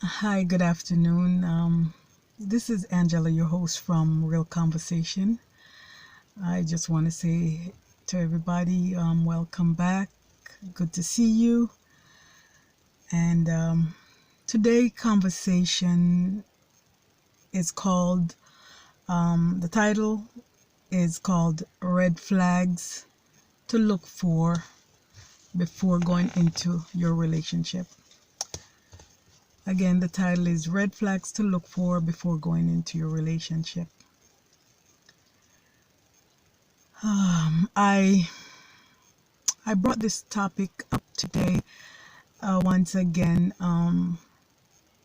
Hi, good afternoon. This is Angela, your host from Real Conversation. I just want to say to everybody, welcome back. Good to see you. And today conversation is called, the title is called Red Flags to Look For Before Going Into Your Relationship. Again, the title is Red Flags to Look For Before Going Into Your Relationship. I brought this topic up today once again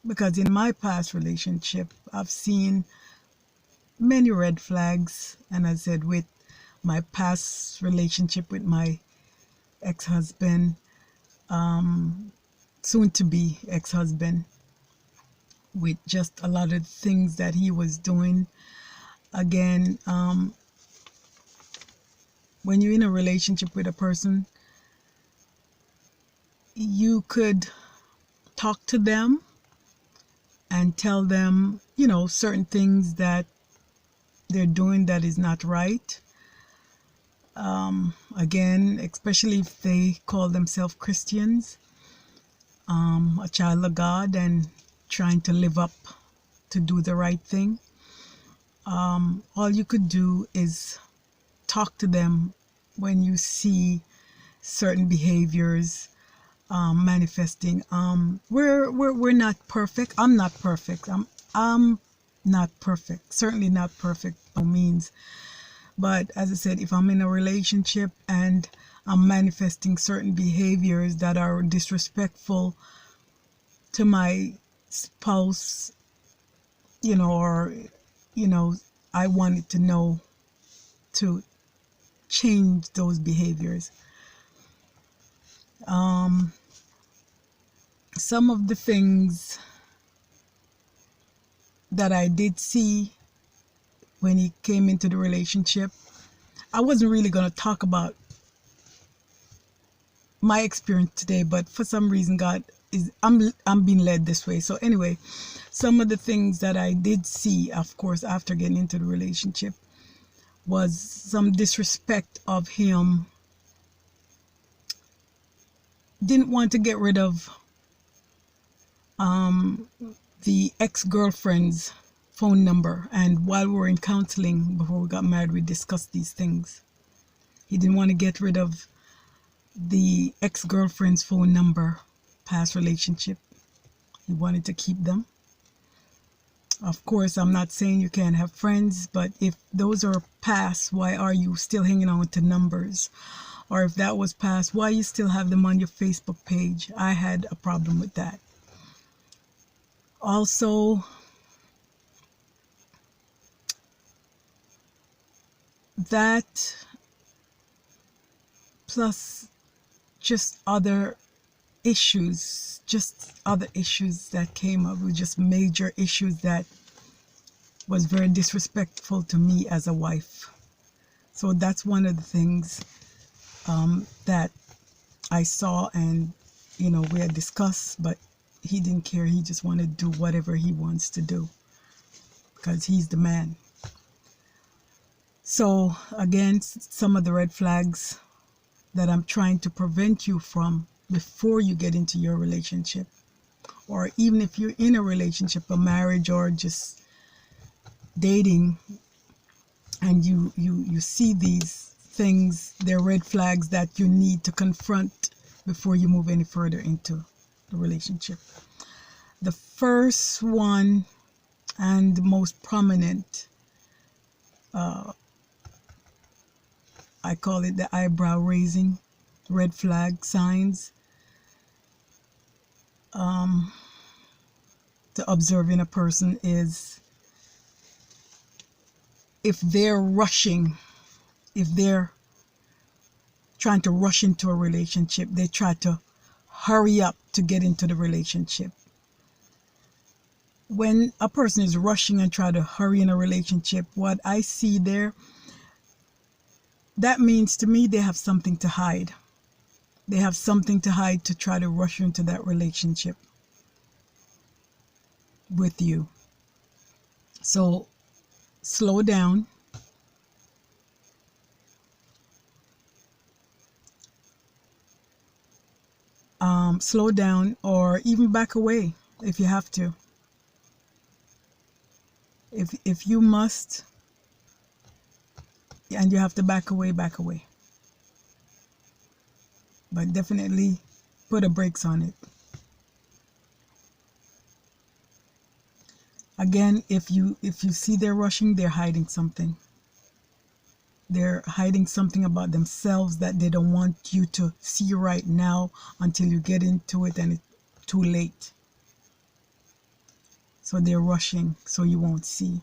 because in my past relationship I've seen many red flags, and I said with my past relationship with my ex-husband, soon to be ex-husband, with just a lot of things that he was doing. Again, when you're in a relationship with a person, you could talk to them and tell them, certain things that they're doing that is not right. Again, especially if they call themselves Christians, a child of God, and trying to live up to do the right thing. All you could do is talk to them when you see certain behaviors manifesting. We're not perfect. I'm not perfect. I'm not perfect. Certainly not perfect, by no means. But as I said, if I'm in a relationship and I'm manifesting certain behaviors that are disrespectful to my spouse, or you know, I wanted to know to change those behaviors. Some of the things that I did see when he came into the relationship, I wasn't really going to talk about my experience today, but for some reason God is I'm being led this way. So anyway, some of the things that I did see, of course, after getting into the relationship, was some disrespect of him. Didn't want to get rid of the ex-girlfriend's phone number, and while we were in counseling before we got married, we discussed these things. He didn't want to get rid of the ex-girlfriend's phone number, past relationship. He wanted to keep them. Of course, I'm not saying you can't have friends, but if those are past, why are you still hanging on to numbers? Or if that was past, why you still have them on your Facebook page? I had a problem with that. Also, that plus just other issues that came up, with just major issues that was very disrespectful to me as a wife. So that's one of the things that I saw, and we had discussed, but he didn't care. He just wanted to do whatever he wants to do because he's the man. So again, some of the red flags that I'm trying to prevent you from before you get into your relationship, or even if you're in a relationship, a marriage, or just dating, and you see these things, they're red flags that you need to confront before you move any further into the relationship. The first one, and most prominent, I call it the eyebrow raising red flag signs to observe in a person, is if they're trying to rush into a relationship, they try to hurry up to get into the relationship. When a person is rushing and try to hurry in a relationship, what I see there, that means to me they have something to hide. They have something to hide to try to rush into that relationship. with you. So slow down. Slow down, or even back away if you have to. If you must, and you have to back away, back away. But definitely put a brakes on it. Again, if you see they're rushing, they're hiding something. They're hiding something about themselves that they don't want you to see right now until you get into it and it's too late. So they're rushing so you won't see.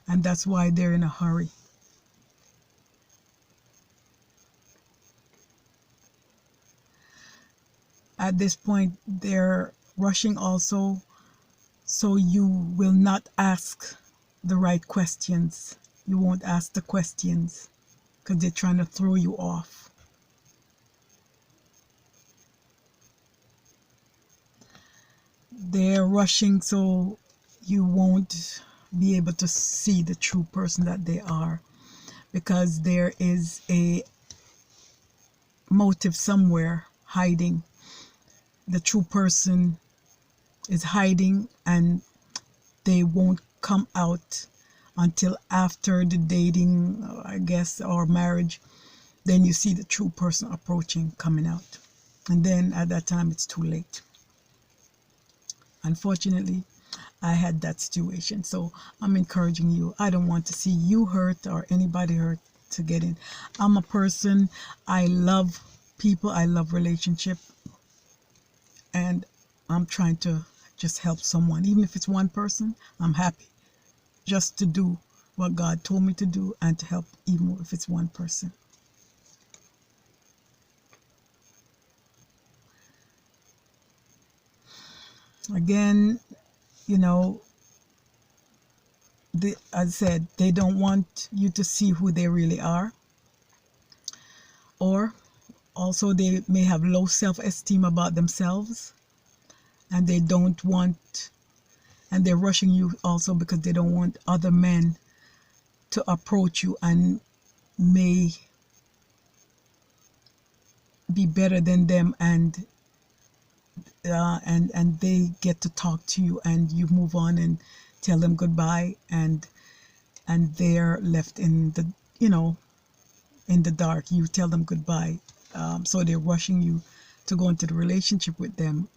And that's why they're in a hurry. At this point, they're rushing also so you will not ask the right questions. You won't ask the questions because they're trying to throw you off. They're rushing so you won't be able to see the true person that they are, because there is a motive somewhere hiding. The true person is hiding, and they won't come out until after the dating, I guess, or marriage. Then you see the true person approaching, coming out. And then at that time, it's too late. Unfortunately, I had that situation. So I'm encouraging you. I don't want to see you hurt or anybody hurt to get in. I'm a person, I love people, I love relationship, and I'm trying to just help someone. Even if it's one person, I'm happy just to do what God told me to do and to help, even if it's one person. Again, you know, as I said, they don't want you to see who they really are. Or also they may have low self-esteem about themselves, and they don't want, and they're rushing you also because they don't want other men to approach you and may be better than them, and they get to talk to you and you move on and tell them goodbye, and they're left in the, you know, in the dark. You tell them goodbye. So they're rushing you to go into the relationship with them,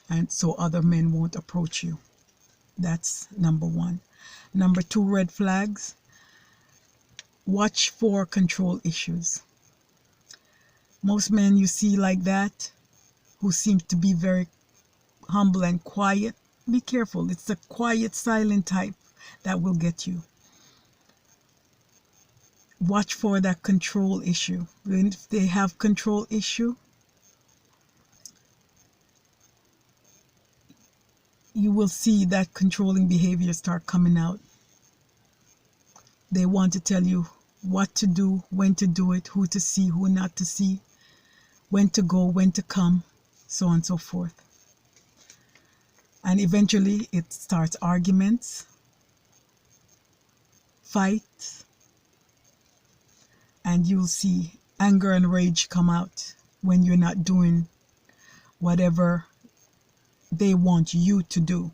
and so other men won't approach you. That's number one. Number two, red flags. Watch for control issues. Most men you see like that, who seem to be very humble and quiet, be careful. It's the quiet, silent type that will get you. Watch for that control issue. If they have control issue, you will see that controlling behavior start coming out. They want to tell you what to do, when to do it, who to see, who not to see, when to go, when to come, so on and so forth. And eventually it starts arguments, fights, and you'll see anger and rage come out when you're not doing whatever they want you to do.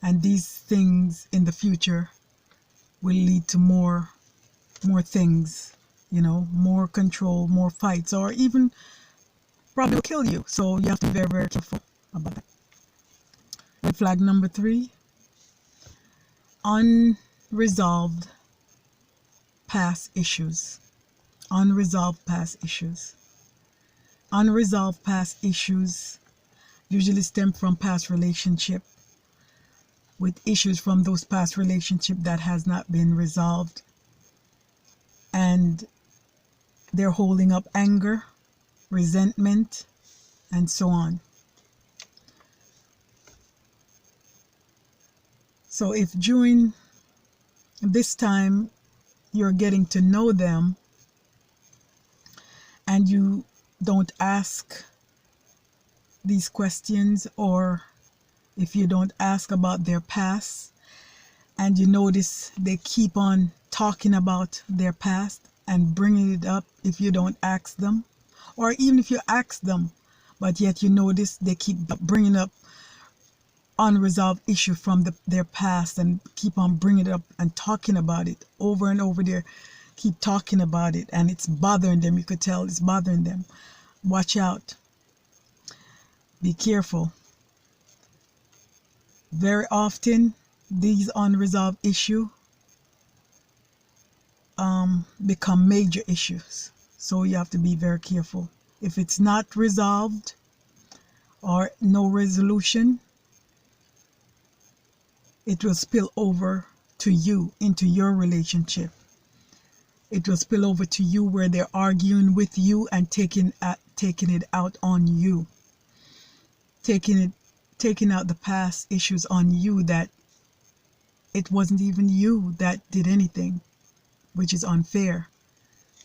And these things in the future will lead to more things, you know, more control, more fights, or even probably will kill you. So you have to be very, very careful about that. Red flag number three, unresolved past issues. Unresolved past issues. Unresolved past issues usually stem from past relationship, with issues from those past relationship that has not been resolved, and they're holding up anger, resentment, and so on. So if during this time you're getting to know them and you don't ask these questions, or if you don't ask about their past, and you notice they keep on talking about their past and bringing it up if you don't ask them, or even if you ask them, but yet you notice they keep bringing up unresolved issue from their past and keep on bringing it up and talking about it over and over there, keep talking about it, and it's bothering them. You could tell it's bothering them. Watch out. Be careful. Very often these unresolved issues become major issues, so you have to be very careful. If it's not resolved or no resolution, it will spill over to you, into your relationship. It will spill over to you where they're arguing with you and taking it out on you, taking out the past issues on you, that it wasn't even you that did anything, which is unfair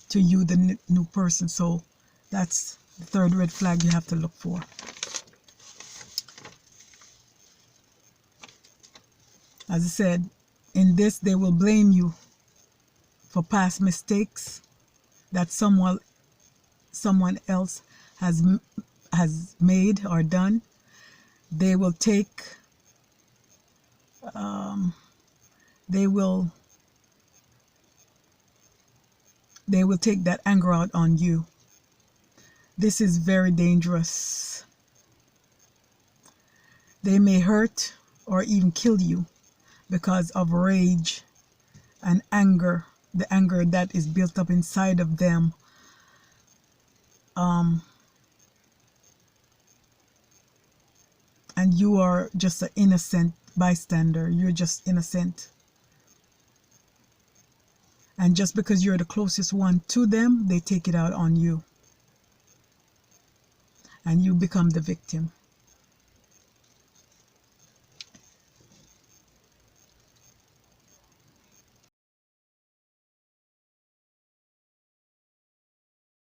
to you, the new person. So that's the third red flag you have to look for. As I said, in this they will blame you for past mistakes that someone else has made or done. They will take they will take that anger out on you. This is very dangerous. They may hurt or even kill you because of rage and anger, the anger that is built up inside of them. And you are just an innocent bystander. You're just innocent. And just because you're the closest one to them, they take it out on you. And you become the victim.